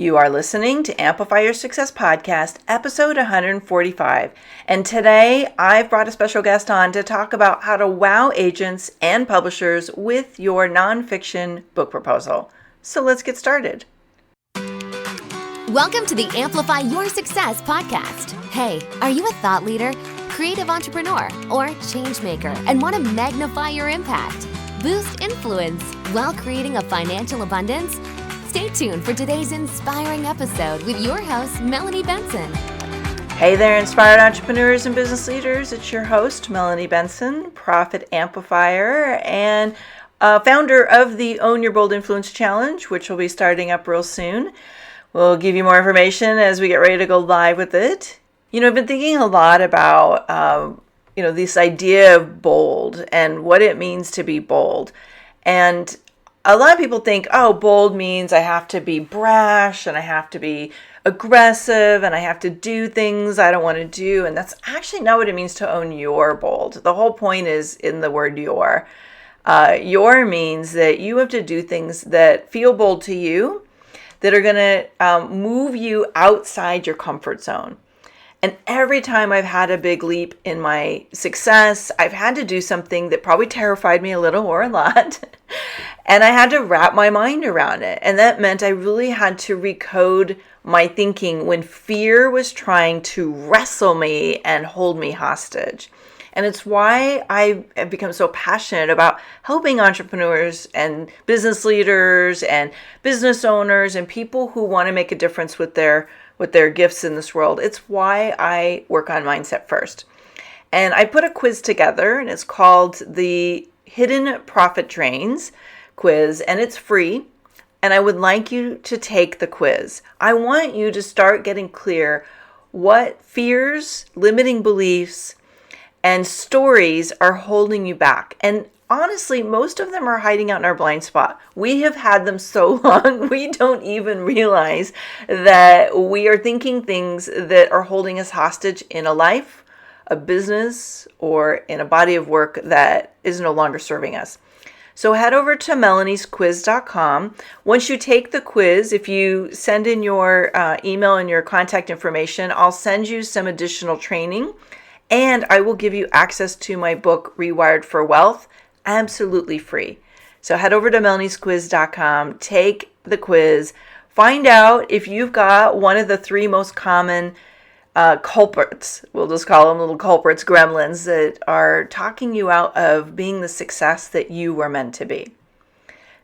You are listening to Amplify Your Success Podcast, episode 145. And today I've brought a special guest on to talk about how to wow agents and publishers with your nonfiction book proposal. So let's get started. Welcome to the Amplify Your Success Podcast. Hey, are you a thought leader, creative entrepreneur, or change maker and want to magnify your impact, boost influence while creating a financial abundance? Stay tuned for today's inspiring episode with your host, Melanie Benson. Hey there, inspired entrepreneurs and business leaders. It's your host, Melanie Benson, Profit Amplifier, and founder of the Own Your Bold Influence Challenge, which will be starting up real soon. We'll give you more information as we get ready to go live with it. I've been thinking a lot about, this idea of bold and what it means to be bold. And a lot of people think, bold means I have to be brash and I have to be aggressive and I have to do things I don't want to do. And that's actually not what it means to own your bold. The whole point is in the word your. Your means that you have to do things that feel bold to you, that are going to move you outside your comfort zone. And every time I've had a big leap in my success, I've had to do something that probably terrified me a little or a lot. And I had to wrap my mind around it. And that meant I really had to recode my thinking when fear was trying to wrestle me and hold me hostage. And it's why I have become so passionate about helping entrepreneurs and business leaders and business owners and people who want to make a difference with their gifts in this world. It's why I work on mindset first. And I put a quiz together, and it's called the Hidden Profit Drains quiz, and it's free. And I would like you to take the quiz. I want you to start getting clear what fears, limiting beliefs, and stories are holding you back. And honestly, most of them are hiding out in our blind spot. We have had them so long, we don't even realize that we are thinking things that are holding us hostage in a life, a business, or in a body of work that is no longer serving us. So head over to melaniesquiz.com. Once you take the quiz, if you send in your email and your contact information, I'll send you some additional training. And I will give you access to my book, Rewired for Wealth, absolutely free. So head over to melaniesquiz.com, take the quiz, find out if you've got one of the three most common culprits. We'll just call them little culprits, gremlins, that are talking you out of being the success that you were meant to be.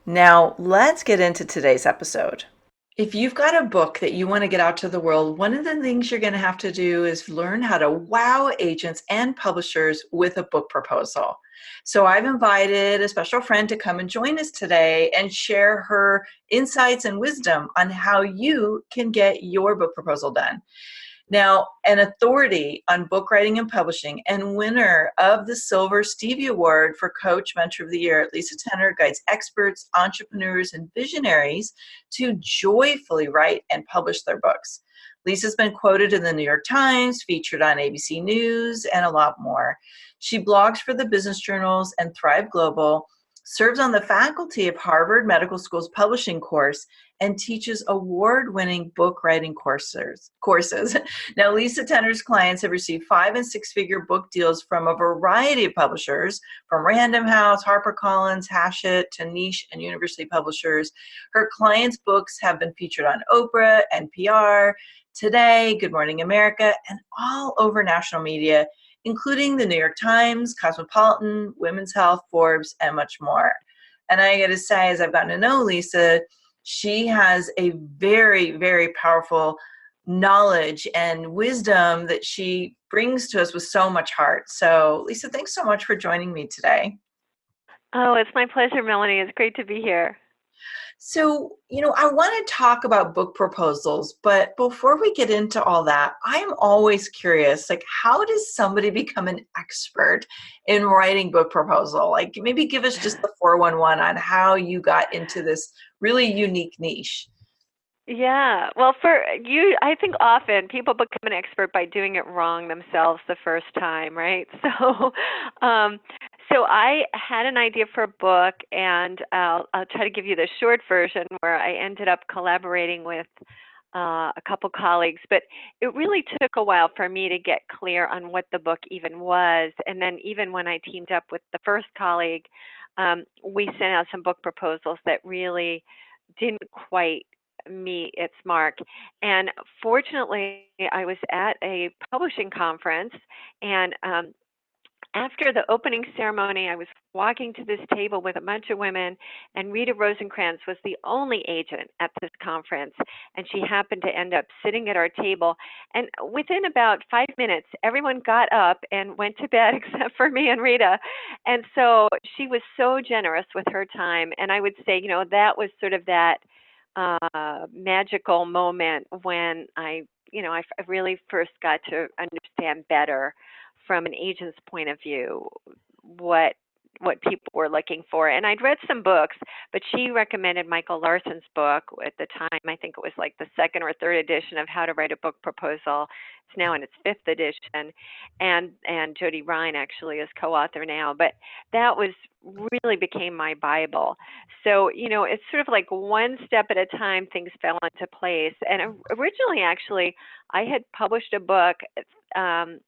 Now, let's get into today's episode. If you've got a book that you want to get out to the world, one of the things you're going to have to do is learn how to wow agents and publishers with a book proposal. So I've invited a special friend to come and join us today and share her insights and wisdom on how you can get your book proposal done. Now, an authority on book writing and publishing and winner of the Silver Stevie Award for Coach Mentor of the Year, Lisa Tenner guides experts, entrepreneurs, and visionaries to joyfully write and publish their books. Lisa's been quoted in the New York Times, featured on ABC News, and a lot more. She blogs for the business journals and Thrive Global, serves on the faculty of Harvard Medical School's publishing course, and teaches award-winning book writing courses. Now, Lisa Tenner's clients have received 5- and 6-figure book deals from a variety of publishers, from Random House, HarperCollins, Hachette, to niche and university publishers. Her clients' books have been featured on Oprah, NPR, Today, Good Morning America, and all over national media, including the New York Times, Cosmopolitan, Women's Health, Forbes, and much more. And I got to say, as I've gotten to know Lisa, she has a very, very powerful knowledge and wisdom that she brings to us with so much heart. So, Lisa, thanks so much for joining me today. Oh, it's my pleasure, Melanie. It's great to be here. So, I want to talk about book proposals, but before we get into all that, I'm always curious, how does somebody become an expert in writing book proposal? Maybe give us just the 411 on how you got into this really unique niche. Yeah. Well, I think often people become an expert by doing it wrong themselves the first time, right? So I had an idea for a book, and I'll try to give you the short version where I ended up collaborating with a couple colleagues, but it really took a while for me to get clear on what the book even was. And then even when I teamed up with the first colleague, we sent out some book proposals that really didn't quite meet its mark. And fortunately, I was at a publishing conference, and after the opening ceremony, I was walking to this table with a bunch of women, and Rita Rosencrantz was the only agent at this conference, and she happened to end up sitting at our table. And within about 5 minutes, everyone got up and went to bed except for me and Rita. And so she was so generous with her time. And I would say, that was sort of that magical moment when I really first got to understand better from an agent's point of view what people were looking for. And I'd read some books, but she recommended Michael Larson's book at the time. I think it was like the second or third edition of How to Write a Book Proposal. It's now in its fifth edition, and Jody Ryan actually is co-author now. But that really became my Bible. So it's sort of like one step at a time things fell into place. And originally, actually, I had published a book. The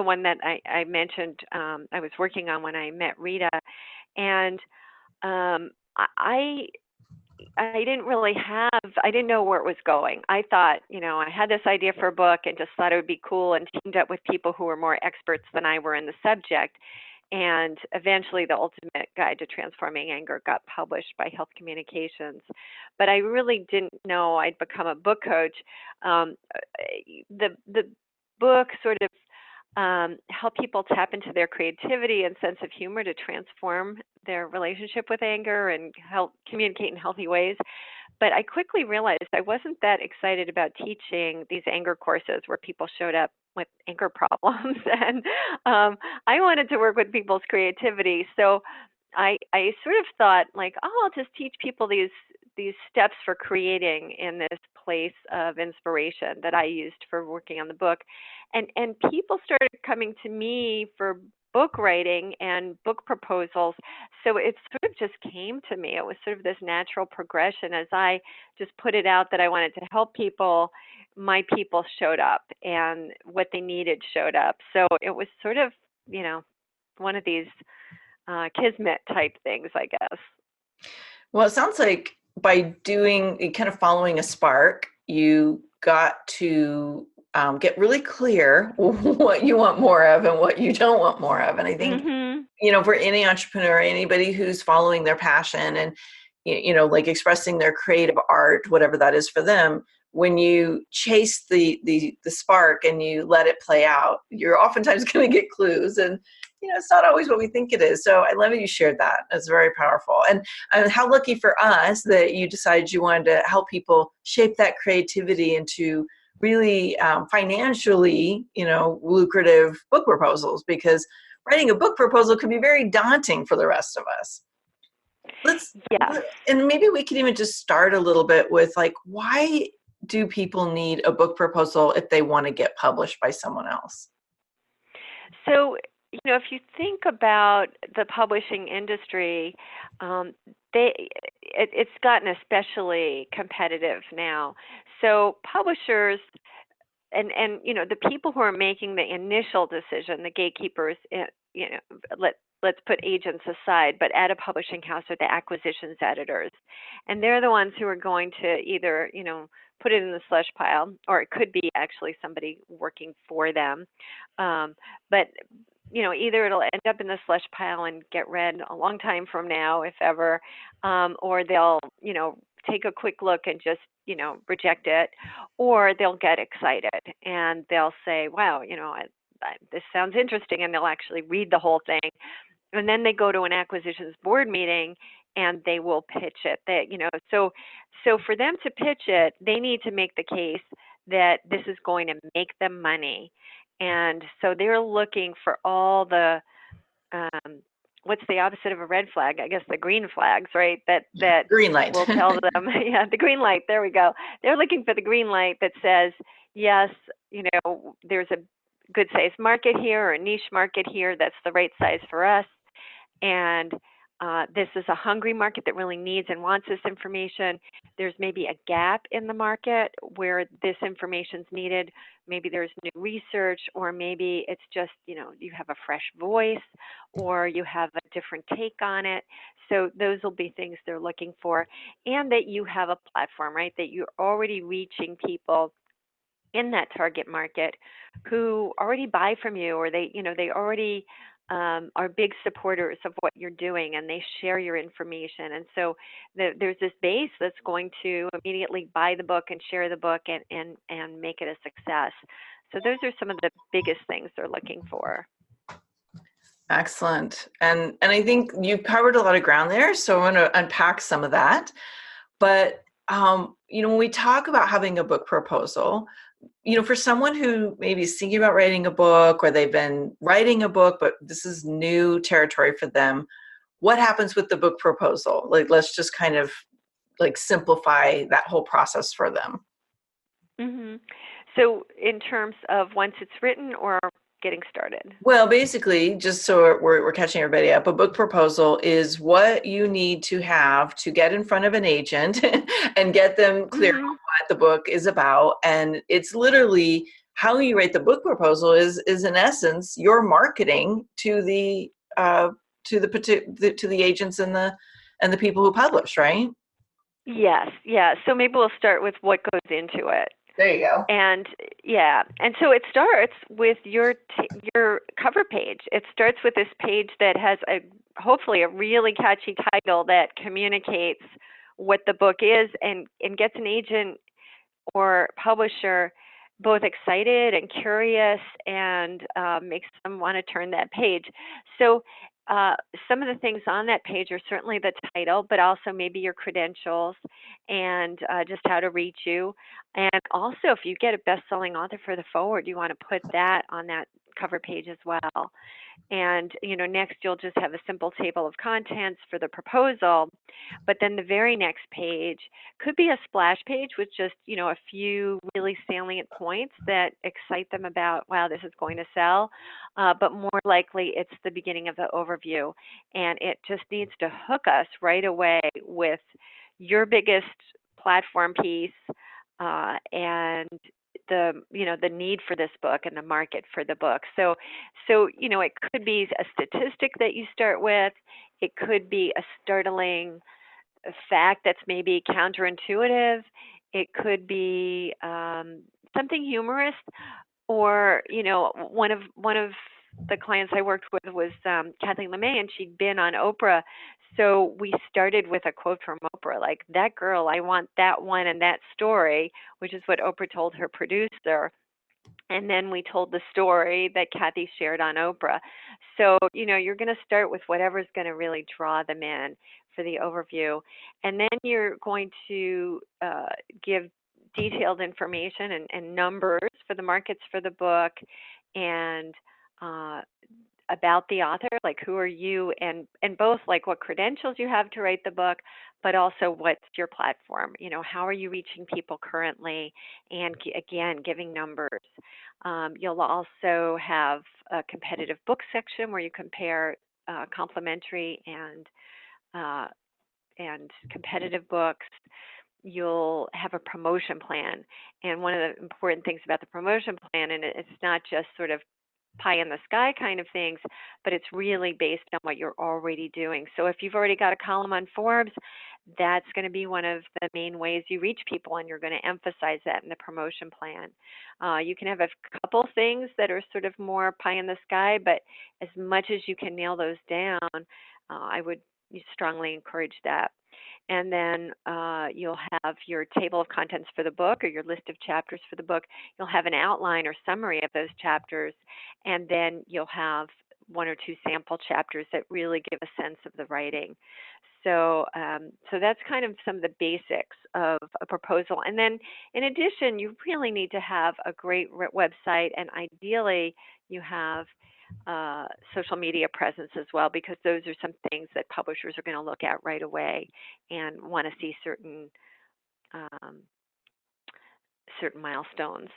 one that I mentioned I was working on when I met Rita, and I I didn't know where it was going. I thought, I had this idea for a book and just thought it would be cool, and teamed up with people who were more experts than I were in the subject. And eventually The Ultimate Guide to Transforming Anger got published by Health Communications. But I really didn't know I'd become a book coach. The book sort of help people tap into their creativity and sense of humor to transform their relationship with anger and help communicate in healthy ways. But I quickly realized I wasn't that excited about teaching these anger courses where people showed up with anger problems. And I wanted to work with people's creativity. So I sort of thought like, I'll just teach people these steps for creating in this place of inspiration that I used for working on the book. And people started coming to me for book writing and book proposals. So it sort of just came to me. It was sort of this natural progression. As I just put it out that I wanted to help people, my people showed up and what they needed showed up. So it was sort of, one of these kismet type things, I guess. Well, it sounds like by kind of following a spark, you got to get really clear what you want more of and what you don't want more of. And I think, for any entrepreneur, anybody who's following their passion and, like expressing their creative art, whatever that is for them, when you chase the spark and you let it play out, you're oftentimes going to get clues. And it's not always what we think it is. So I love that you shared that. It's very powerful. And how lucky for us that you decided you wanted to help people shape that creativity into really financially, lucrative book proposals, because writing a book proposal can be very daunting for the rest of us. And maybe we can even just start a little bit with like, why do people need a book proposal if they want to get published by someone else? So, if you think about the publishing industry, it's gotten especially competitive now. So publishers and the people who are making the initial decision, the gatekeepers, let's put agents aside, but at a publishing house are the acquisitions editors. And they're the ones who are going to either, put it in the slush pile, or it could be actually somebody working for them. But either it'll end up in the slush pile and get read a long time from now, if ever, or they'll, take a quick look and just, reject it, or they'll get excited and they'll say, wow, this sounds interesting, and they'll actually read the whole thing. And then they go to an acquisitions board meeting and they will pitch it. So for them to pitch it, they need to make the case that this is going to make them money. And so they're looking for all the, what's the opposite of a red flag? I guess the green flags, right? That green light will tell them, the green light. There we go. They're looking for the green light that says, yes, there's a good size market here or a niche market here that's the right size for us. And this is a hungry market that really needs and wants this information. There's maybe a gap in the market where this information is needed. Maybe there's new research, or maybe it's just, you have a fresh voice or you have a different take on it. So those will be things they're looking for. And that you have a platform, right? That you're already reaching people in that target market who already buy from you, or they already are big supporters of what you're doing, and they share your information. And so there's this base that's going to immediately buy the book and share the book and make it a success. So those are some of the biggest things they're looking for. Excellent. And I think you've covered a lot of ground there, so I'm going to unpack some of that. But when we talk about having a book proposal, for someone who maybe is thinking about writing a book, or they've been writing a book, but this is new territory for them, what happens with the book proposal? Like, let's just kind of simplify that whole process for them. Mm-hmm. So in terms of once it's written or getting started? Well, basically, just so we're catching everybody up, a book proposal is what you need to have to get in front of an agent and get them clear on what the book is about. And it's literally how you write the book proposal is in essence your marketing to the agents and the people who publish, right? Yes, yeah. So maybe we'll start with what goes into it. There you go. And so it starts with your cover page. It starts with this page that has hopefully a really catchy title that communicates what the book is and gets an agent or publisher both excited and curious, and makes them want to turn that page. So some of the things on that page are certainly the title, but also maybe your credentials and just how to reach you. And also, if you get a best-selling author for the forward, you want to put that on that cover page as well. And, next you'll just have a simple table of contents for the proposal. But then the very next page could be a splash page with just, a few really salient points that excite them about, wow, this is going to sell. But more likely it's the beginning of the overview. And it just needs to hook us right away with your biggest platform piece and the need for this book and the market for the book. So it could be a statistic that you start with. It could be a startling fact that's maybe counterintuitive. It could be something humorous, or one of the clients I worked with was Kathleen LeMay, and she'd been on Oprah. So we started with a quote from Oprah, like, "That girl, I want that one and that story," which is what Oprah told her producer. And then we told the story that Kathy shared on Oprah. So, you're going to start with whatever's going to really draw them in for the overview. And then you're going to give detailed information and numbers for the markets for the book, and about the author, like who are you, and both like what credentials you have to write the book, but also what's your platform, how are you reaching people currently, and again, giving numbers. You'll also have a competitive book section where you compare complementary and competitive books. You'll have a promotion plan, and one of the important things about the promotion plan, and it's not just sort of pie in the sky kind of things, but it's really based on what you're already doing. So if you've already got a column on Forbes, that's going to be one of the main ways you reach people, and you're going to emphasize that in the promotion plan. You can have a couple things that are sort of more pie in the sky, but as much as you can nail those down, I would strongly encourage that. And then you'll have your table of contents for the book, or your list of chapters for the book. You'll have an outline or summary of those chapters, and then you'll have one or two sample chapters that really give a sense of the writing. So that's kind of some of the basics of a proposal. And then in addition, you really need to have a great website, and ideally you have social media presence as well, because those are some things that publishers are going to look at right away and want to see certain milestones.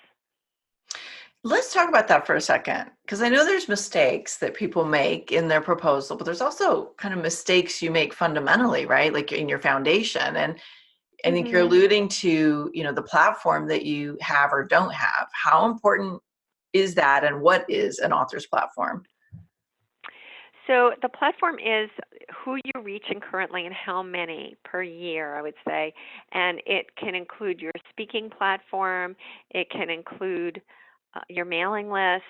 Let's talk about that for a second, because I know there's mistakes that people make in their proposal, but there's also kind of mistakes you make fundamentally, right? Like in your foundation. And I think you're Hmm. alluding to, the platform that you have or don't have. How important is that, and what is an author's platform? So the platform is who you're reaching currently and how many per year, I would say. And it can include your speaking platform, it can include your mailing list,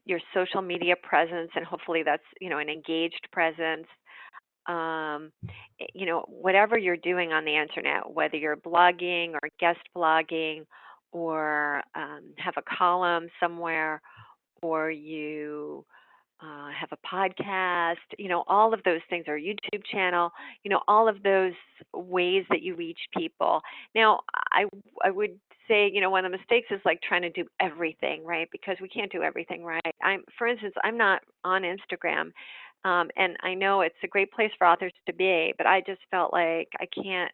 your social media presence, and hopefully that's, an engaged presence. Um, whatever you're doing on the internet, whether you're blogging or guest blogging or have a column somewhere or you have a podcast, all of those things, or a YouTube channel, all of those ways that you reach people. Now, I would say, one of the mistakes is like trying to do everything, right? Because we can't do everything right. For instance, I'm not on Instagram, and I know it's a great place for authors to be, but I just felt like I can't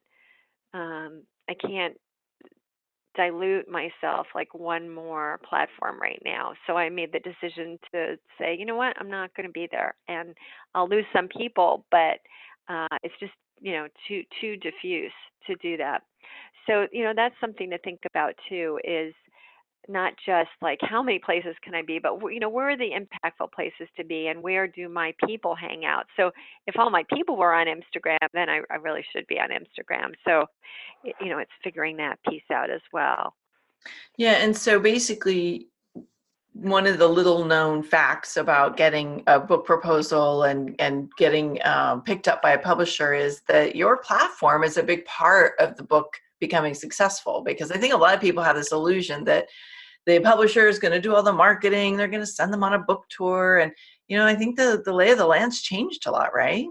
dilute myself like one more platform right now. So I made the decision to say, you know what, I'm not going to be there, and I'll lose some people, but it's just too diffuse to do that. So that's something to think about too. Is not just like how many places can I be, but where are the impactful places to be, and where do my people hang out? So if all my people were on Instagram, then I really should be on Instagram. So it's figuring that piece out as well. Yeah, and so basically, one of the little known facts about getting a book proposal and getting picked up by a publisher is that your platform is a big part of the book becoming successful. Because I think a lot of people have this illusion that the publisher is going to do all the marketing, they're going to send them on a book tour, and I think the lay of the land's changed a lot, right?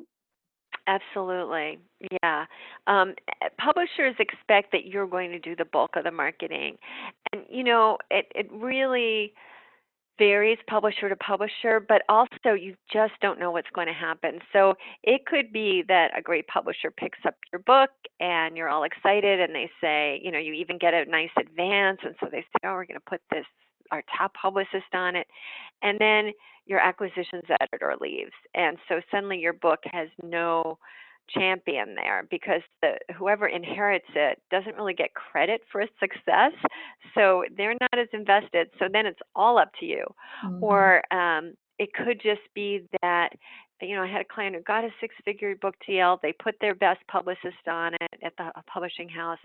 Absolutely. Yeah. Publishers expect that you're going to do the bulk of the marketing. And, it really varies publisher to publisher, but also you just don't know what's going to happen. So it could be that a great publisher picks up your book and you're all excited and they say, you even get a nice advance. And so they say, oh, we're going to put our top publicist on it. And then your acquisitions editor leaves. And so suddenly your book has no champion there because whoever inherits it doesn't really get credit for its success, so they're not as invested. So then it's all up to you. Mm-hmm. Or it could just be that I had a client who got a six-figure book deal. They put their best publicist on it at the publishing house,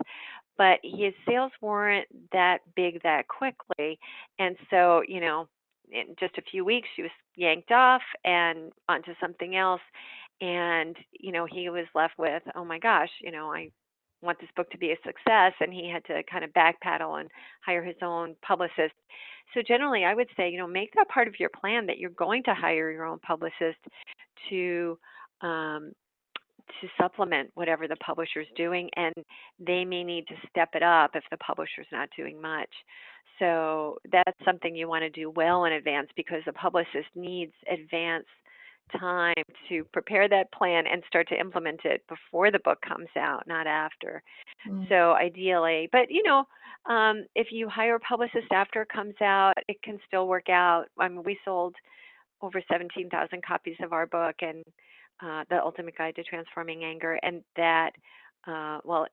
but his sales weren't that big that quickly, and so in just a few weeks she was yanked off and onto something else, and he was left with, oh my gosh, I want this book to be a success, and he had to kind of backpedal and hire his own publicist. So generally I would say, make that part of your plan that you're going to hire your own publicist to um, to supplement whatever the publisher's doing, and they may need to step it up if the publisher's not doing much. So that's something you want to do well in advance, because the publicist needs advance time to prepare that plan and start to implement it before the book comes out, not after. So ideally, but if you hire a publicist after it comes out, it can still work out. I mean, we sold over 17,000 copies of our book, and The Ultimate Guide to Transforming Anger, and that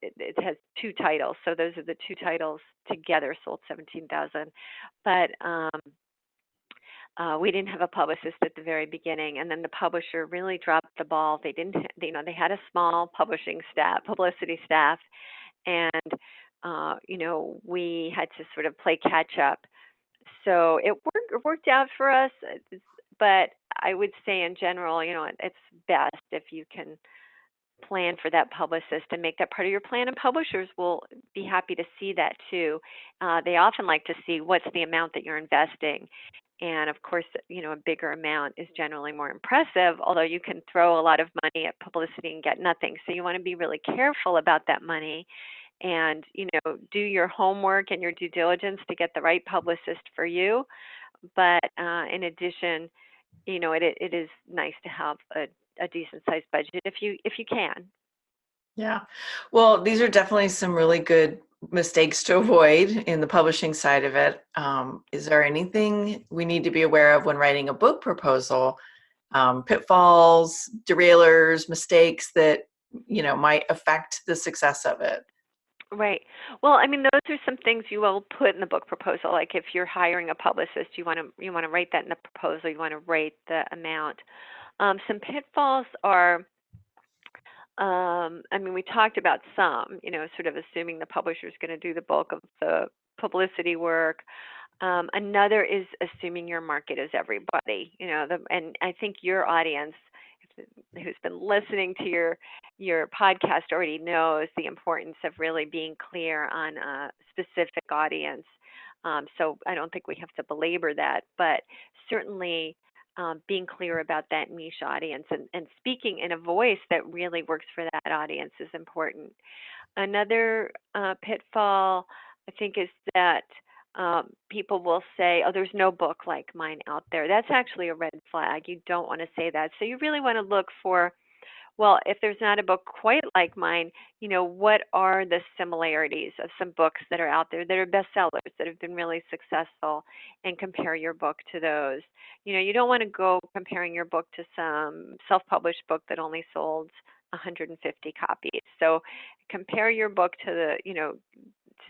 it has two titles, so those are the two titles together sold 17,000. But we didn't have a publicist at the very beginning, and then the publisher really dropped the ball. They didn't, they had a small publicity staff, and we had to sort of play catch up. So it worked out for us, but I would say in general, it's best if you can plan for that publicist and make that part of your plan, and publishers will be happy to see that too. They often like to see what's the amount that you're investing. And of course, a bigger amount is generally more impressive, although you can throw a lot of money at publicity and get nothing. So you want to be really careful about that money and, do your homework and your due diligence to get the right publicist for you. But in addition, it is nice to have a decent sized budget if you can. Yeah. Well, these are definitely some really good mistakes to avoid in the publishing side of it. Is there anything we need to be aware of when writing a book proposal? Pitfalls, derailers, mistakes that, might affect the success of it? Right. Well, I mean, those are some things you will put in the book proposal. Like if you're hiring a publicist, you want to write that in the proposal. You want to write the amount. Some pitfalls are, I mean, we talked about some. Sort of assuming the publisher is going to do the bulk of the publicity work. Another is assuming your market is everybody. And I think your audience, who's been listening to your podcast, already knows the importance of really being clear on a specific audience. So I don't think we have to belabor that, but certainly being clear about that niche audience and speaking in a voice that really works for that audience is important. Another pitfall, I think, is that people will say, oh, there's no book like mine out there. That's actually a red flag. You don't want to say that. So you really want to look for, well, if there's not a book quite like mine, what are the similarities of some books that are out there that are bestsellers, that have been really successful, and compare your book to those. You don't want to go comparing your book to some self-published book that only sold 150 copies. So compare your book to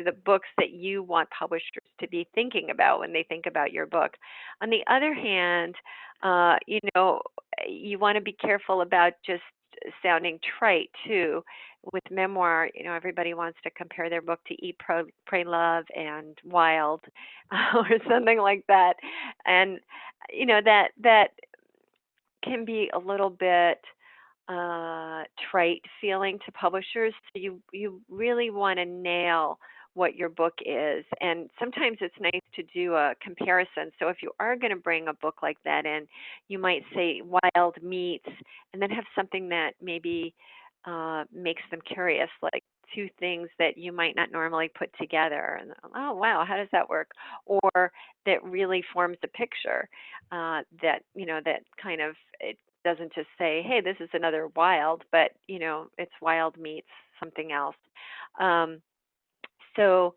the books that you want publishers to be thinking about when they think about your book. On the other hand, you want to be careful about just sounding trite too. With memoir, everybody wants to compare their book to Eat, Pray, Love and Wild or something like that. And, that can be a little bit trite feeling to publishers. So you really want to nail what your book is. And sometimes it's nice to do a comparison. So if you are going to bring a book like that in, you might say Wild meets, and then have something that maybe makes them curious, like two things that you might not normally put together. And oh, wow, how does that work? Or that really forms a picture that kind of, it doesn't just say, hey, this is another Wild, but it's Wild meets something else. So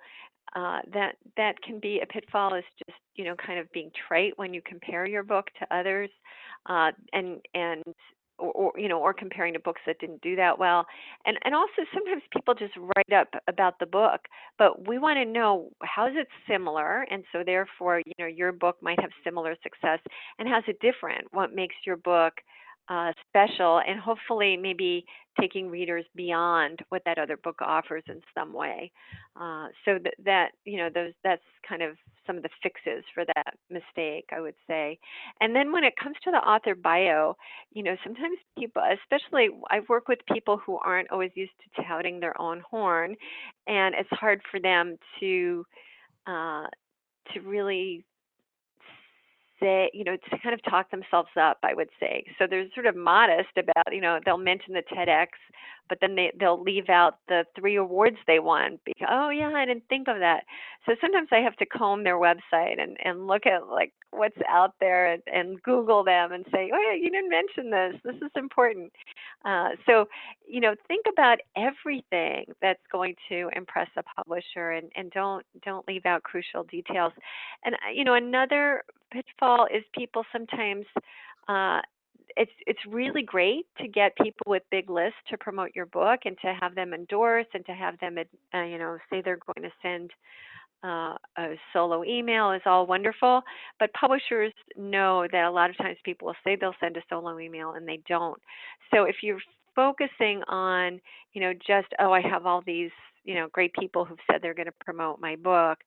that can be a pitfall, is just kind of being trite when you compare your book to others, and or comparing to books that didn't do that well. And also sometimes people just write up about the book, but we want to know, how is it similar, and so therefore your book might have similar success, and how's it different? What makes your book special, and hopefully maybe taking readers beyond what that other book offers in some way. So that's kind of some of the fixes for that mistake, I would say. And then when it comes to the author bio, sometimes people, especially I work with people who aren't always used to touting their own horn, and it's hard for them to really say, to kind of talk themselves up, I would say. So they're sort of modest about, they'll mention the TEDx, but then they'll leave out the 3 awards they won because, oh yeah, I didn't think of that. So sometimes I have to comb their website and look at like what's out there and Google them and say, oh yeah, you didn't mention this. This is important. So, think about everything that's going to impress a publisher, and don't leave out crucial details. And another pitfall is people sometimes, it's really great to get people with big lists to promote your book and to have them endorse and to have them say they're going to send a solo email, is all wonderful, but publishers know that a lot of times people will say they'll send a solo email and they don't. So if you're focusing on, just, oh, I have all these, great people who've said they're going to promote my book,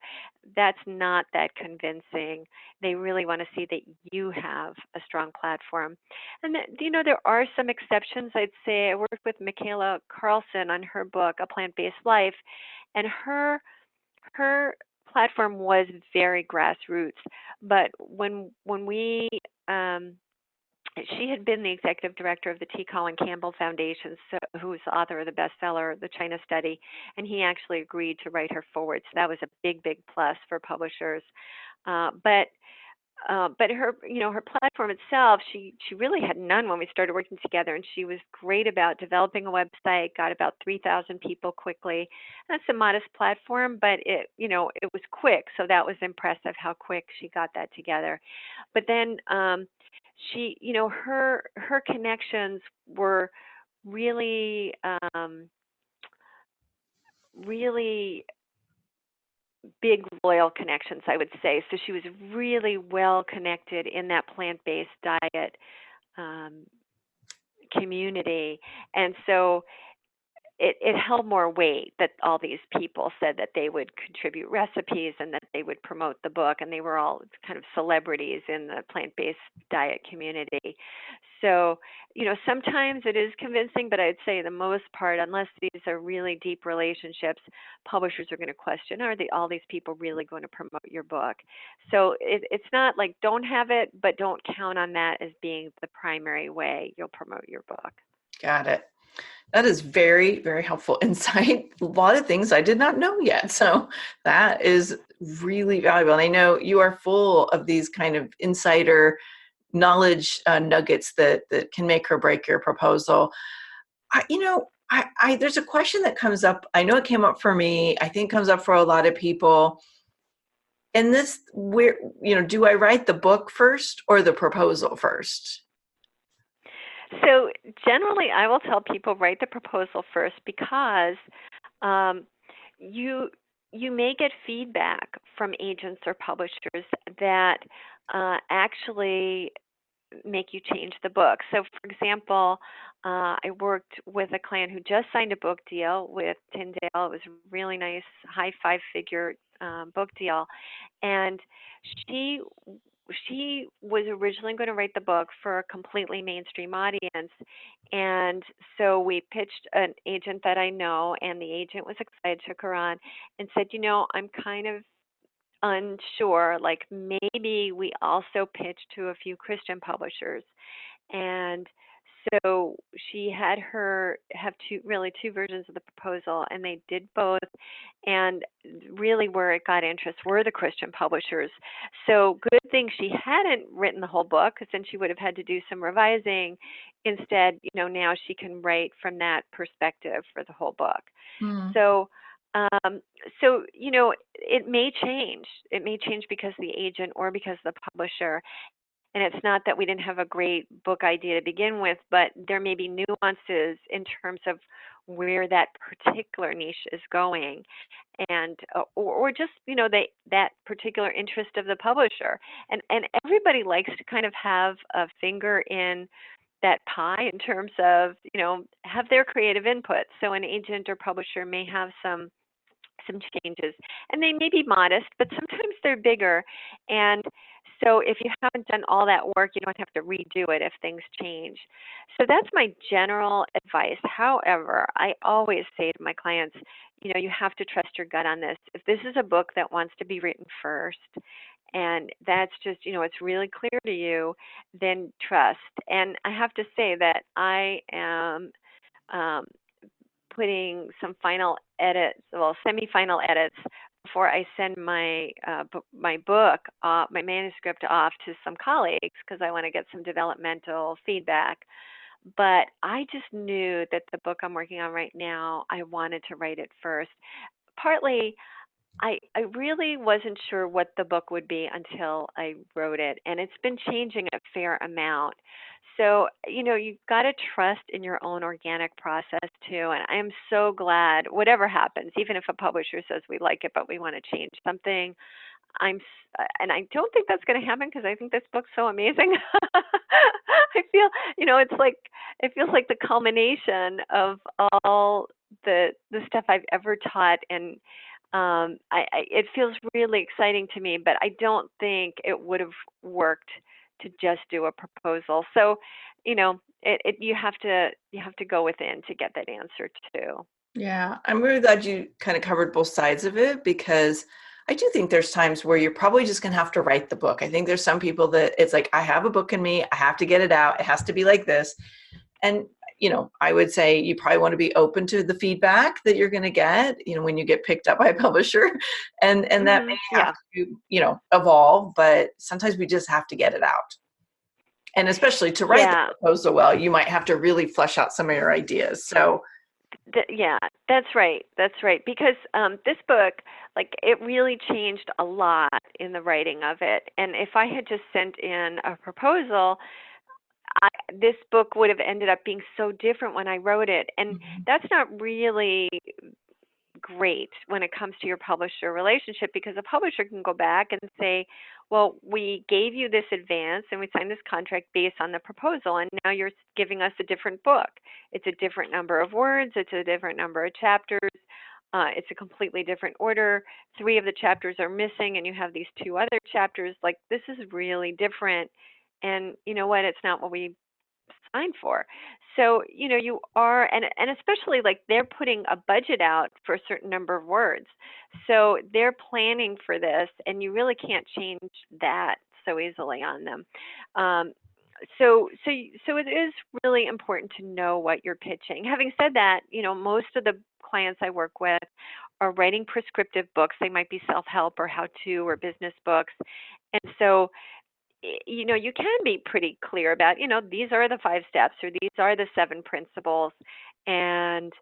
that's not that convincing. They really want to see that you have a strong platform. And there are some exceptions. I'd say I worked with Michaela Carlson on her book, A Plant-Based Life, and her platform was very grassroots. But when we she had been the executive director of the T. Colin Campbell Foundation, who's the author of the bestseller, The China Study, and he actually agreed to write her forward. So that was a big, big plus for publishers. But but her, her platform itself, she really had none when we started working together, and she was great about developing a website, got about 3,000 people quickly. That's a modest platform, but it was quick, so that was impressive how quick she got that together. But then she, her connections were really, really big loyal connections, I would say. So she was really well connected in that plant-based diet um, community, and so it held more weight that all these people said that they would contribute recipes and that they would promote the book, and they were all kind of celebrities in the plant-based diet community. So, sometimes it is convincing, but I'd say the most part, unless these are really deep relationships, publishers are going to question, are all these people really going to promote your book? So it's not like don't have it, but don't count on that as being the primary way you'll promote your book. Got it. That is very, very helpful insight. A lot of things I did not know yet. So that is really valuable. And I know you are full of these kind of insider knowledge nuggets that can make or break your proposal. There's a question that comes up. I know it came up for me. I think comes up for a lot of people. And this, do I write the book first or the proposal first? So generally, I will tell people write the proposal first because you may get feedback from agents or publishers that actually make you change the book. So, for example, I worked with a client who just signed a book deal with Tyndale. It was a really nice, high five-figure book deal, and she was originally going to write the book for a completely mainstream audience. And so we pitched an agent that I know, and the agent was excited, took her on, and said, I'm kind of unsure, like maybe we also pitch to a few Christian publishers. And so she had her have two versions of the proposal, and they did both. And really where it got interest were the Christian publishers. So good thing she hadn't written the whole book, because then she would have had to do some revising. Instead, now she can write from that perspective for the whole book. So it may change. It may change because of the agent or because of the publisher. And it's not that we didn't have a great book idea to begin with, but there may be nuances in terms of where that particular niche is going, and or just that particular interest of the publisher. And everybody likes to kind of have a finger in that pie in terms of have their creative input. So an agent or publisher may have some changes, and they may be modest, but sometimes they're bigger. And so if you haven't done all that work, you don't have to redo it if things change. So that's my general advice. However, I always say to my clients, you have to trust your gut on this. If this is a book that wants to be written first, and that's just, it's really clear to you, then trust. And I have to say that I am putting some final edits, semi-final edits, before I send my my manuscript off to some colleagues, because I want to get some developmental feedback. But I just knew that the book I'm working on right now, I wanted to write it first. Partly, I really wasn't sure what the book would be until I wrote it, and it's been changing a fair amount. So, you've got to trust in your own organic process too. And I am so glad, whatever happens, even if a publisher says we like it, but we want to change something, and I don't think that's going to happen, because I think this book's so amazing. I feel, it feels like the culmination of all the stuff I've ever taught, and it feels really exciting to me, but I don't think it would have worked to just do a proposal. So, you have to go within to get that answer too. Yeah, I'm really glad you kind of covered both sides of it, because I do think there's times where you're probably just going to have to write the book. I think there's some people that it's like, I have a book in me, I have to get it out, it has to be like this. And I would say you probably want to be open to the feedback that you're going to get, when you get picked up by a publisher, and that may have Yeah. to, evolve, but sometimes we just have to get it out. And especially to write the Yeah. proposal well, you might have to really flesh out some of your ideas. So, Yeah, that's right. That's right. Because this book, like, it really changed a lot in the writing of it. And if I had just sent in a proposal, this book would have ended up being so different when I wrote it. And that's not really great when it comes to your publisher relationship, because a publisher can go back and say, well, we gave you this advance and we signed this contract based on the proposal, and now you're giving us a different book. It's a different number of words, it's a different number of chapters, it's a completely different order. 3 of the chapters are missing and you have these 2 other chapters. Like, this is really different, and you know what, it's not what we signed for. So, you are, and especially, like, they're putting a budget out for a certain number of words. So they're planning for this, and you really can't change that so easily on them. So it is really important to know what you're pitching. Having said that, most of the clients I work with are writing prescriptive books. They might be self-help or how-to or business books. And so you can be pretty clear about, these are the 5 steps or these are the 7 principles. And,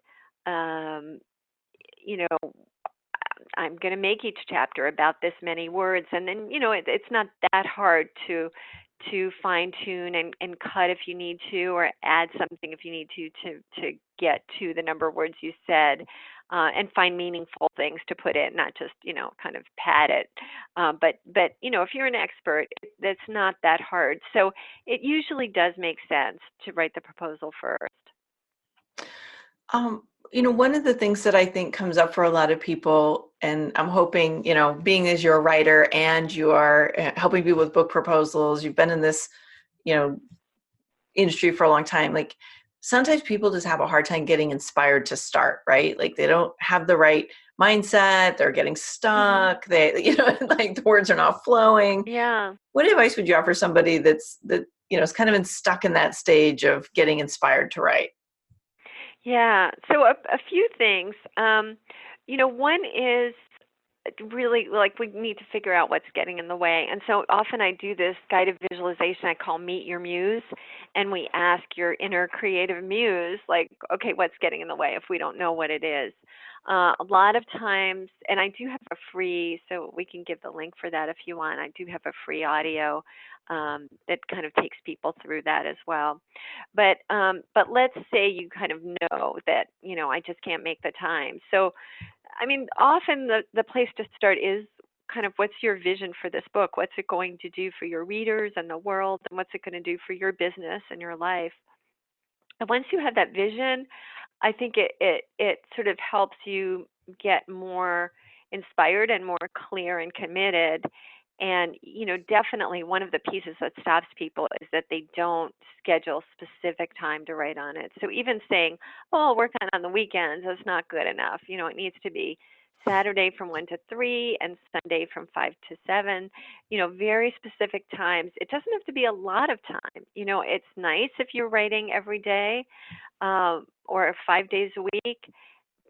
um, you know, I'm going to make each chapter about this many words. And then, it's not that hard to fine tune and cut if you need to, or add something if you need to get to the number of words you said, and find meaningful things to put in, not just, kind of pad it. But if you're an expert, that's not that hard. So it usually does make sense to write the proposal first. one of the things that I think comes up for a lot of people, and I'm hoping, being as you're a writer and you are helping people with book proposals, you've been in this, industry for a long time, like sometimes people just have a hard time getting inspired to start, right? Like they don't have the right mindset, they're getting stuck, they, like the words are not flowing. Yeah. What advice would you offer somebody that, is kind of been stuck in that stage of getting inspired to write? Yeah. So a few things. One is really, like, we need to figure out what's getting in the way. And so often I do this guided visualization I call Meet Your Muse. And we ask your inner creative muse, like, okay, what's getting in the way if we don't know what it is? A lot of times, and I do have a free, so we can give the link for that if you want. I do have a free audio that kind of takes people through that as well. But let's say you kind of know that, I just can't make the time. So, I mean, often the place to start is kind of, what's your vision for this book? What's it going to do for your readers and the world? And what's it going to do for your business and your life? And once you have that vision, I think it sort of helps you get more inspired and more clear and committed. And, definitely one of the pieces that stops people is that they don't schedule specific time to write on it. So even saying, oh, I'll work on the weekends, that's not good enough. It needs to be Saturday from 1 to 3 and Sunday from 5 to 7, very specific times. It doesn't have to be a lot of time. It's nice if you're writing every day, or 5 days a week,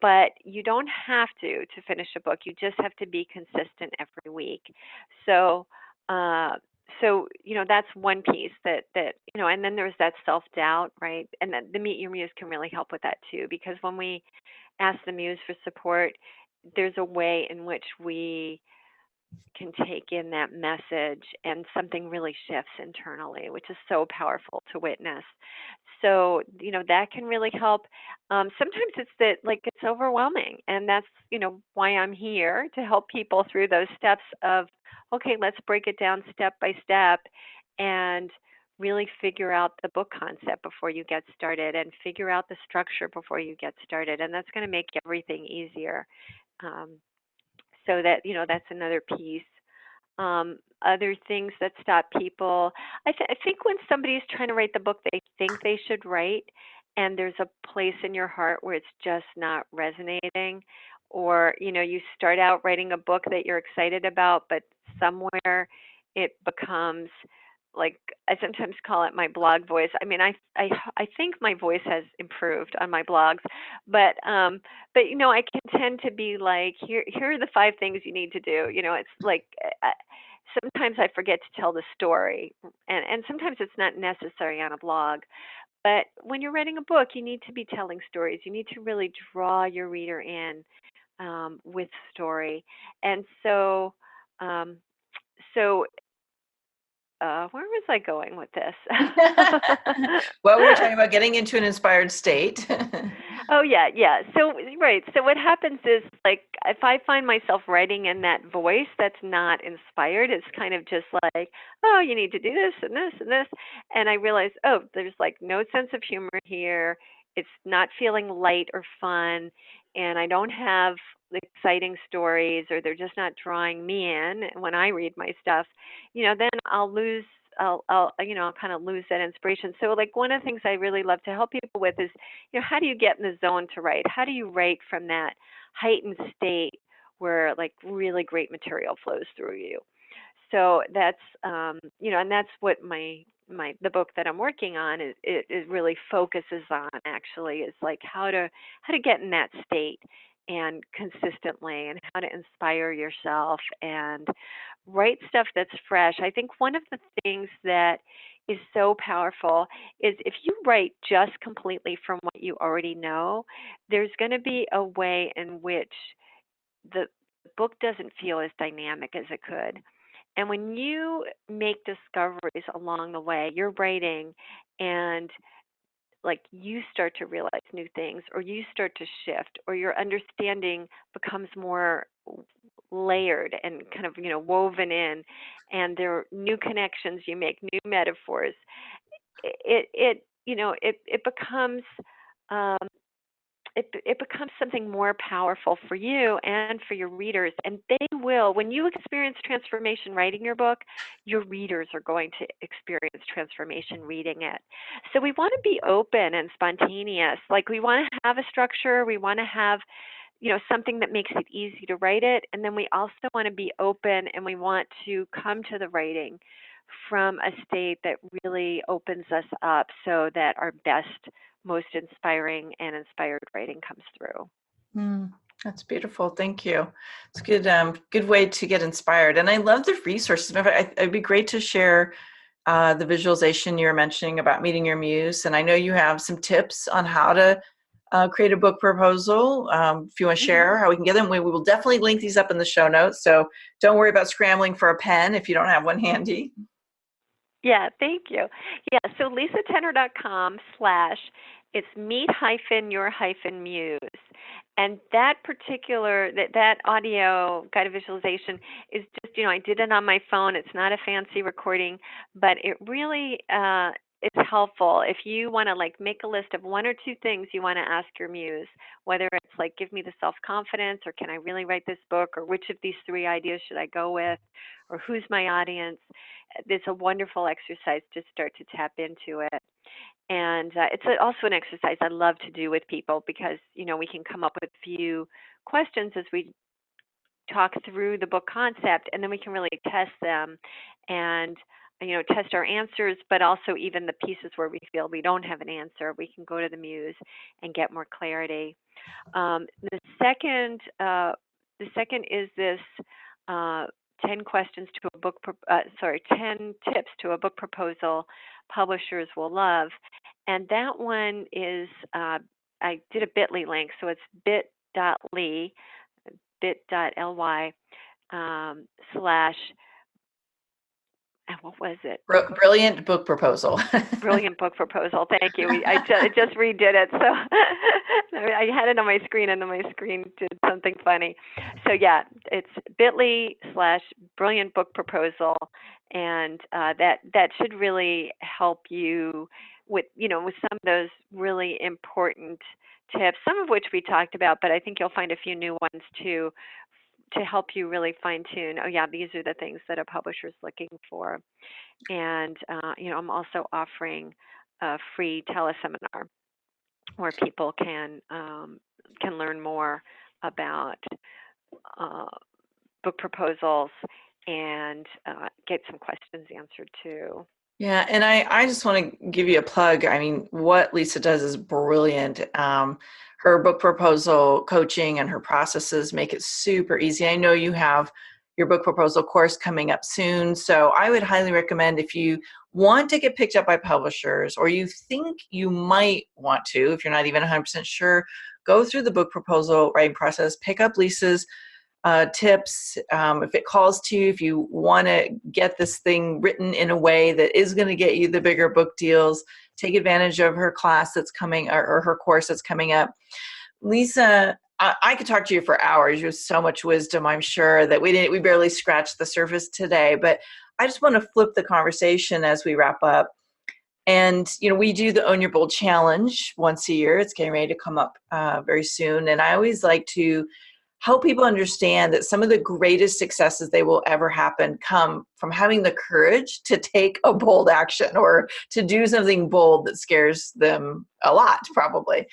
but you don't have to finish a book. You just have to be consistent every week. So, that's one piece that and then there's that self-doubt, right? And then the Meet Your Muse can really help with that too, because when we ask the Muse for support, there's a way in which we can take in that message and something really shifts internally, which is so powerful to witness. So, that can really help. Sometimes it's that, like, it's overwhelming, and that's, why I'm here to help people through those steps of, okay, let's break it down step by step and really figure out the book concept before you get started, and figure out the structure before you get started. And that's going to make everything easier. So that, that's another piece. Other things that stop people, I think when somebody's trying to write the book they think they should write, and there's a place in your heart where it's just not resonating, or, you start out writing a book that you're excited about, but somewhere it becomes like I sometimes call it my blog voice. I mean, I think my voice has improved on my blogs, but I can tend to be like, here are the 5 things you need to do. It's like sometimes I forget to tell the story, and sometimes it's not necessary on a blog. But when you're writing a book, you need to be telling stories. You need to really draw your reader in with story, and um, so where was I going with this? Well, we were talking about getting into an inspired state. Oh yeah, yeah. So right. So what happens is like if I find myself writing in that voice that's not inspired, it's kind of just like, oh, you need to do this and this and this, and I realize, oh, there's like no sense of humor here. It's not feeling light or fun, and I don't have exciting stories, or they're just not drawing me in when I read my stuff. Then I'll kind of lose that inspiration. So like one of the things I really love to help people with is, how do you get in the zone to write? How do you write from that heightened state where like really great material flows through you? So that's and that's what the book that I'm working on it really focuses on, actually, is like how to get in that state and consistently, and how to inspire yourself and write stuff that's fresh. I think one of the things that is so powerful is if you write just completely from what you already know, there's going to be a way in which the book doesn't feel as dynamic as it could. And when you make discoveries along the way, you're writing, and like you start to realize new things, or you start to shift, or your understanding becomes more layered and kind of woven in, and there are new connections you make, new metaphors. It becomes um, it becomes something more powerful for you and for your readers. And they will, when you experience transformation writing your book, your readers are going to experience transformation reading it. So we want to be open and spontaneous. Like we want to have a structure, we want to have something that makes it easy to write it. And then we also want to be open, and we want to come to the writing from a state that really opens us up so that our best, most inspiring and inspired writing comes through. That's beautiful. Thank you. It's good. Good way to get inspired. And I love the resources. It'd be great to share the visualization you were mentioning about meeting your muse. And I know you have some tips on how to create a book proposal. If you want to share how we can get them, we will definitely link these up in the show notes. So don't worry about scrambling for a pen if you don't have one handy. Yeah, thank you. Yeah, so lisatenner.com/ it's meet-your-muse. And that particular, that audio guided visualization is just, I did it on my phone. It's not a fancy recording, but it really it's helpful if you want to like make a list of 1 or 2 things you want to ask your muse, whether it's like, give me the self-confidence, or can I really write this book, or which of these 3 ideas should I go with, or who's my audience. It's a wonderful exercise to start to tap into it. And it's also an exercise I love to do with people, because, we can come up with a few questions as we talk through the book concept, and then we can really test them and, test our answers, but also even the pieces where we feel we don't have an answer, we can go to the muse and get more clarity. The second is this 10 questions to a book, 10 tips to a book proposal publishers will love. And that one is, I did a bit.ly link, so it's bit.ly / and what was it? Brilliant book proposal. Brilliant book proposal. Thank you. I just redid it, so I had it on my screen, and then my screen did something funny. So yeah, it's bit.ly / brilliant book proposal, and that should really help you with with some of those really important tips, some of which we talked about, but I think you'll find a few new ones too, to help you really fine tune. Oh yeah, these are the things that a publisher's looking for. And I'm also offering a free teleseminar where people can learn more about book proposals and get some questions answered too. Yeah, and I just want to give you a plug. I mean, what Lisa does is brilliant. Her book proposal coaching and her processes make it super easy. I know you have your book proposal course coming up soon, so I would highly recommend if you want to get picked up by publishers or you think you might want to, if you're not even 100% sure, go through the book proposal writing process, pick up Lisa's tips. If it calls to you, if you want to get this thing written in a way that is going to get you the bigger book deals, take advantage of her class that's coming or her course that's coming up. Lisa, I could talk to you for hours. You have so much wisdom. I'm sure that we barely scratched the surface today, but I just want to flip the conversation as we wrap up. And, we do the Own Your Bold Challenge once a year. It's getting ready to come up very soon. And I always like to help people understand that some of the greatest successes they will ever happen come from having the courage to take a bold action or to do something bold that scares them a lot, probably.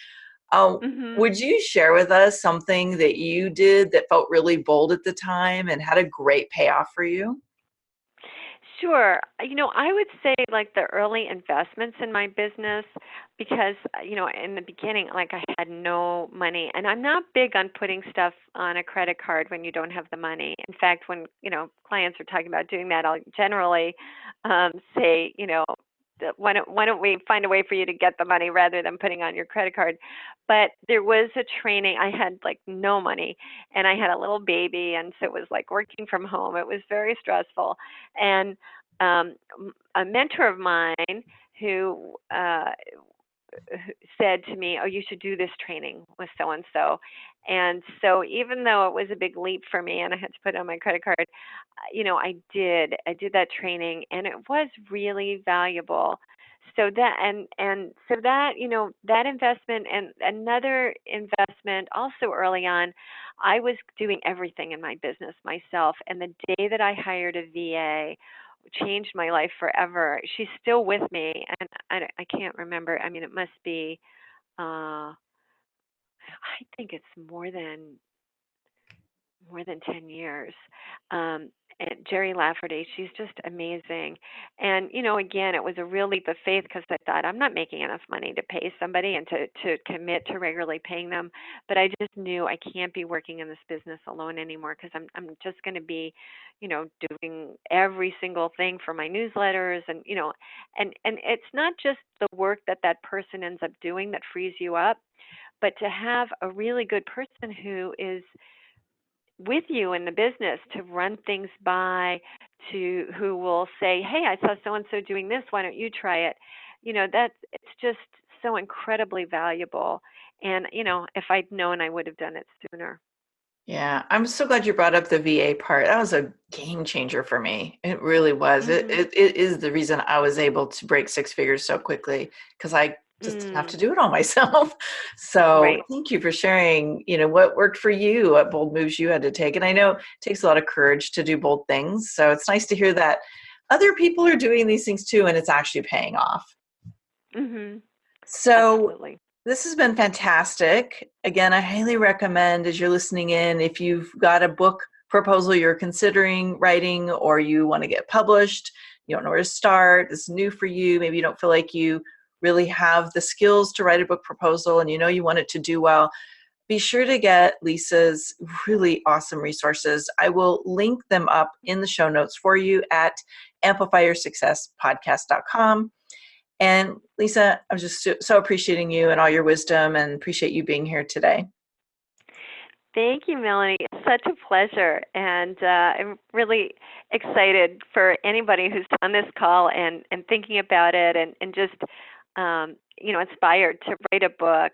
Hmm. Would you share with us something that you did that felt really bold at the time and had a great payoff for you? Sure. I would say like the early investments in my business because, in the beginning, like I had no money and I'm not big on putting stuff on a credit card when you don't have the money. In fact, when, clients are talking about doing that, I'll generally say, why don't we find a way for you to get the money rather than putting on your credit card? But there was a training. I had like no money and I had a little baby. And so it was like working from home. It was very stressful. And a mentor of mine who said to me, "Oh, you should do this training with so and so." And so, even though it was a big leap for me, and I had to put it on my credit card, I did that training, and it was really valuable. So that and so that that investment and another investment also early on, I was doing everything in my business myself, and the day that I hired a VA changed my life forever. She's still with me, and I can't remember. I mean, it must be, I think it's more than 10 years. Um, and Jerry Lafferty, she's just amazing. And, again, it was a real leap of faith because I thought I'm not making enough money to pay somebody and to commit to regularly paying them. But I just knew I can't be working in this business alone anymore because I'm just going to be, doing every single thing for my newsletters and it's not just the work that that person ends up doing that frees you up, but to have a really good person who is with you in the business to run things by, to who will say, "Hey, I saw so and so doing this. Why don't you try it?" That it's just so incredibly valuable. And if I'd known, I would have done it sooner. Yeah, I'm so glad you brought up the VA part. That was a game changer for me. It really was. It, Mhm. it, it is the reason I was able to break six figures so quickly because I just didn't have to Mm, do it all myself. So right. thank you for sharing, what worked for you, what bold moves you had to take. And I know it takes a lot of courage to do bold things. So it's nice to hear that other people are doing these things too, and it's actually paying off. Mhm. So Absolutely. this has been fantastic. Again, I highly recommend as you're listening in, if you've got a book proposal you're considering writing or you want to get published, you don't know where to start, it's new for you, maybe you don't feel like you really have the skills to write a book proposal and you want it to do well, be sure to get Lisa's really awesome resources. I will link them up in the show notes for you at amplifyyoursuccesspodcast.com. And Lisa, I was just so appreciating you and all your wisdom and appreciate you being here today. Thank you, Melanie. It's such a pleasure. And I'm really excited for anybody who's on this call and thinking about it and just, inspired to write a book.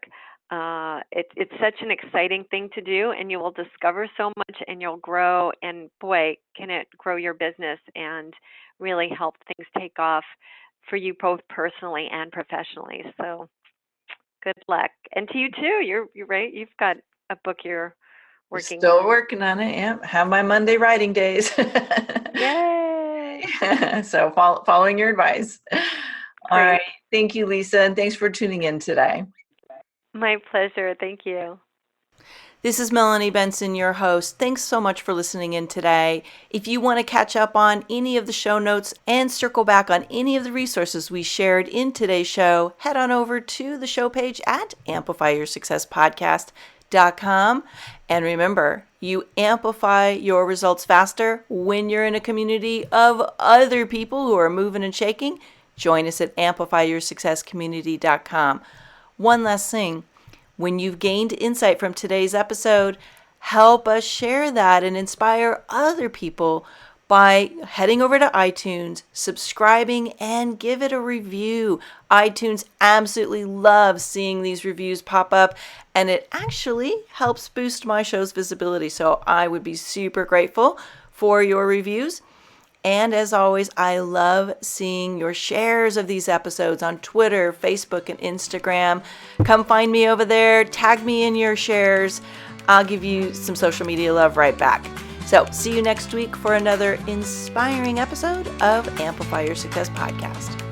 It's such an exciting thing to do, and you will discover so much and you'll grow. And boy, can it grow your business and really help things take off for you both personally and professionally. So good luck. And to you too. You're right. You've got a book you're We're working still on. working on it. Yeah, have my Monday writing days. Yay! So following your advice. All right. Great. Thank you, Lisa. And thanks for tuning in today. My pleasure. Thank you. This is Melanie Benson, your host. Thanks so much for listening in today. If you want to catch up on any of the show notes and circle back on any of the resources we shared in today's show, head on over to the show page at amplifyyoursuccesspodcast.com. And remember, you amplify your results faster when you're in a community of other people who are moving and shaking. Join us at amplifyyoursuccesscommunity.com. One last thing, when you've gained insight from today's episode, help us share that and inspire other people by heading over to iTunes, subscribing, and give it a review. iTunes absolutely loves seeing these reviews pop up, and it actually helps boost my show's visibility. So I would be super grateful for your reviews. And as always, I love seeing your shares of these episodes on Twitter, Facebook, and Instagram. Come find me over there. Tag me in your shares. I'll give you some social media love right back. So see you next week for another inspiring episode of Amplify Your Success Podcast.